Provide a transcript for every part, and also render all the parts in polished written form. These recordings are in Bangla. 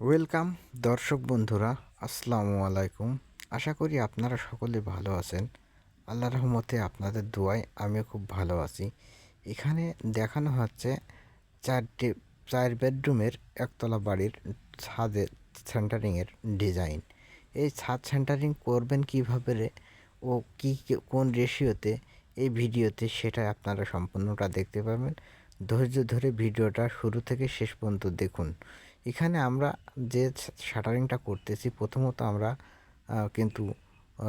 ওয়েলকাম দর্শক বন্ধুরা, আসসালামু আলাইকুম। আশা করি আপনারা সকলে ভালো আছেন। আল্লাহর রহমতে আপনাদের দোয়ায় আমিও খুব ভালো আছি। এখানে দেখানো হচ্ছে চারটি 4 বেডরুমের একতলা বাড়ির ছাদের সেন্টারিংয়ের ডিজাইন। এই ছাদ সেন্টারিং করবেন কীভাবে ও কোন রেশিওতে এই ভিডিওতে সেটা আপনারা সম্পূর্ণটা দেখতে পাবেন। ধৈর্য ধরে ভিডিওটা শুরু থেকে শেষ পর্যন্ত দেখুন। এখানে আমরা যে শাটারিংটা করতেছি, প্রথমত আমরা কিন্তু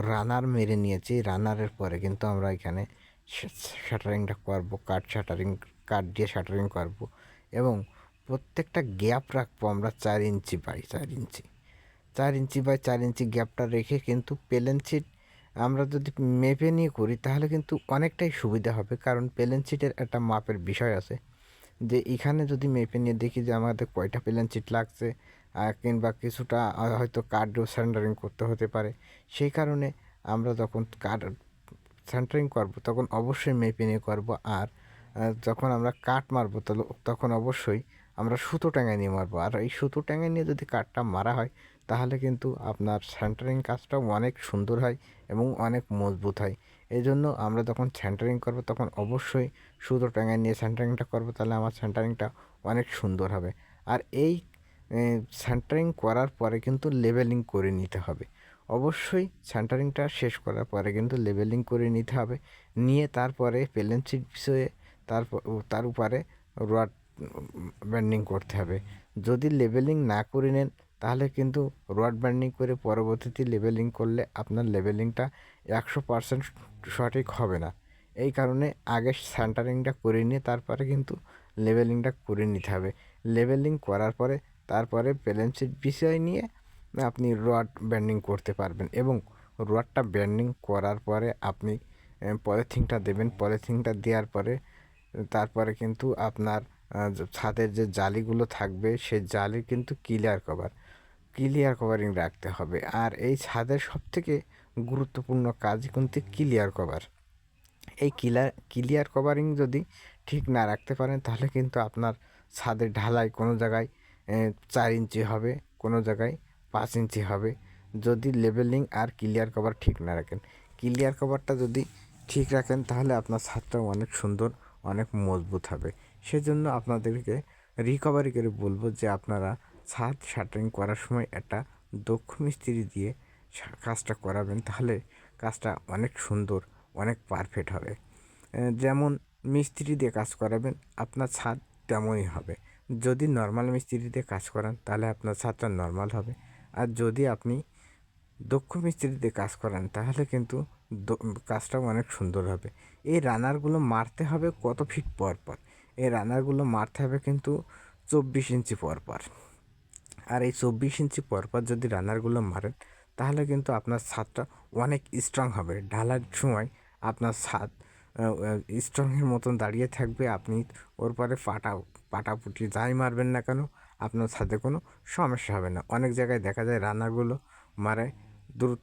রানার মেরে নিয়েছি। রানারের পরে কিন্তু আমরা এখানে শাটারিংটা করব, কাঠ দিয়ে শাটারিং করব এবং প্রত্যেকটা গ্যাপ রাখবো আমরা 4 inch by 4 inch, 4 inch by 4 ইঞ্চি গ্যাপটা রেখে কিন্তু প্লেন শিট আমরা যদি মেপে নিয়ে করি তাহলে কিন্তু অনেকটাই সুবিধা হবে। কারণ প্লেন শিটের একটা মাপের বিষয় আছে, যে এখানে যদি মেপে নিয়ে দেখি যে আমাদের কয়টা প্লেন শিট লাগছে, কিংবা কিছুটা হয়তো কার্ডও সেন্টারিং করতে হতে পারে। সেই কারণে আমরা যখন কার্ড সেন্টারিং করব তখন অবশ্যই মেপে নিয়ে করব। আর যখন আমরা কাট মারবো তখন অবশ্যই আমরা সুতো টাঙায় নিয়ে মারবো। আর এই সুতো টাঙায় নিয়ে যদি কাটটা মারা হয় তাহলে কিন্তু আপনার সেন্টারিং কাজটাও অনেক সুন্দর হয় এবং অনেক মজবুত হয়। এই জন্য আমরা যখন সেন্টারিং করব তখন অবশ্যই সুতো টাঙায় নিয়ে সেন্টারিংটা করব, তাহলে আমার সেন্টারিংটা অনেক সুন্দর হবে। আর এই সেন্টারিং করার পরে কিন্তু লেবেলিং করে নিতে হবে। অবশ্যই সেন্টারিংটা শেষ করার পরে কিন্তু লেবেলিং করে নিতে হবে। নিয়ে তারপরে প্লেন শিট বিছিয়ে তার উপরে রড ব্যান্ডিং করতে হবে। যদি লেবেলিং না করে নেন তাহলে কিন্তু রড ব্যান্ডিং করে পরবর্তীতে লেবেলিং করলে আপনার লেবেলিংটা 100% সঠিক হবে না। এই কারণে আগে সেন্টারিংটা করে নিয়ে তারপরে কিন্তু লেবেলিংটা করে নিতে হবে। লেবেলিং করার পরে তারপরে প্লেন শিট বিছিয়ে নিয়ে আপনি রড ব্যান্ডিং করতে পারবেন এবং রডটা ব্যান্ডিং করার পরে আপনি পলিথিনটা দেবেন। পলিথিনটা দেওয়ার পরে তারপরে কিন্তু আপনার ছাদের যে জালিগুলো থাকবে সেই জালি কিন্তু ক্লিয়ার কভারিং রাখতে হবে। আর এই ছাদের সবথেকে গুরুত্বপূর্ণ কাজ কিন্তু ক্লিয়ার কভার। এই ক্লিয়ার কভারিং যদি ঠিক না রাখতে পারেন তাহলে কিন্তু আপনার ছাদের ঢালাই কোনো জায়গায় 4 ইঞ্চি হবে, কোনো জায়গায় 5 ইঞ্চি হবে, যদি লেবেলিং আর ক্লিয়ার কভার ঠিক না রাখেন। ক্লিয়ার কভারটা যদি ঠিক রাখেন তাহলে আপনার ছাদটাও অনেক সুন্দর, অনেক মজবুত হবে। সেজন্য আপনাদেরকে রিকভারি করে বলবো যে আপনারা ছাদ শাটারিং করার সময় একটা দক্ষ মিস্ত্রি দিয়ে কাজটা করাবেন, তাহলে কাজটা অনেক সুন্দর, অনেক পারফেক্ট হবে। যেমন মিস্ত্রি দিয়ে কাজ করাবেন আপনার ছাদ তেমনই হবে। যদি নর্মাল মিস্ত্রি দিয়ে কাজ করান তাহলে আপনার ছাদটা নর্মাল হবে। আর যদি আপনি দক্ষ মিস্ত্রি দিয়ে কাজ করান তাহলে কিন্তু কাজটাও অনেক সুন্দর হবে। এই রানারগুলো মারতে হবে কত ফিট পর পর? এই রানারগুলো মারতে হবে কিন্তু 24 ইঞ্চি পর পর। আর এই 24 ইঞ্চি পর পর যদি রানারগুলো মারেন তাহলে কিন্তু আপনার ছাদটা অনেক স্ট্রং হবে। ঢালার সময় আপনার ছাদ স্ট্রংয়ের মতন দাঁড়িয়ে থাকবে। আপনি ওর পরে পাটাপুটি যাই মারবেন না কেন আপনার ছাদে কোনো সমস্যা হবে না। অনেক জায়গায় দেখা যায় রানারগুলো মারে দ্রুত